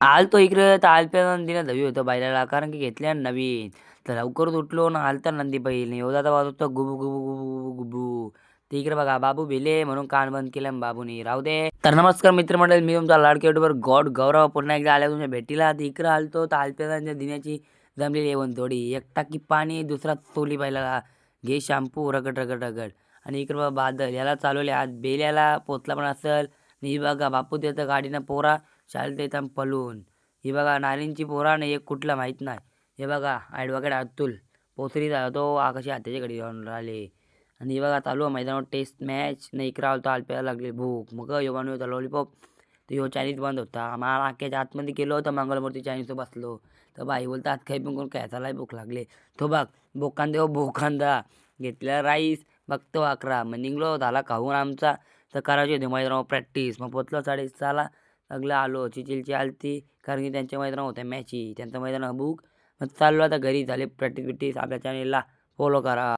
आलतो इकडे तर आलत्या नंदीनं दवी होतं बैलाला कारण की घेतल्या ना नवीन. तर लवकरच उठलो ना आलता नंदी बैल एवढा तर वाजत होता गुबू गुबू गुबू गुबू. ते इकडे बघा बाबू भिले म्हणून कान बंद केलं बाबूनी राहू दे. तर नमस्कार मित्रमंडळी, मी तुमचा लाडके युट्यूबर गॉड गौरव पुन्हा एकदा आल्या तुमच्या भेटीला. तर इकडे आलतो तर आलत्या दिनाची जमलेली येऊन थोडी एक टाकी पाणी दुसरा तोली बैलाला घे शॅम्पू रगड रगड रगड. आणि इकडे बघा बादल याला चालवले आज बेल्याला पोचला पण असेल. ही बघा बापू देतं गाडीनं पोरा चालते येतात पळून. ही बघा नारींची पोरा नाही एक कुठला माहीत नाही. हे बघा ॲडव्होकेट अतुल पोसरी झाला तो आकाशी हाताच्या घडी जाऊन राहिले. आणि हे बघा चालू आहे मैदानावर टेस्ट मॅच नाही इकडं आलतो आलप्याला लागली भूक मग योगाने होता लॉलीपॉप. तर ह्यो चायनीज बंद होता मला नाक्याच्या आतमध्ये गेलो होतं मंगलमूर्ती चायनीजवर बसलो. तर बाई बोलतात काही पण कोण काय चालाय भूक लागले. तो बघ बोकांदे हो बोकांदा घेतला राईस बघतो 11 मग निघलो झाला खाऊन आमचा. तर करायची होती मैदानावर प्रॅक्टिस मग पोचलो 6:30ला. सगळं आलो चिचिलची आलती कारण की त्यांच्या मैदानावर होत्या मॅची त्यांचं मैदान बुक. मग चाललो आता घरी झाले प्रॅक्टिस बिक्टिस आपल्या चॅनेलला फॉलो करा.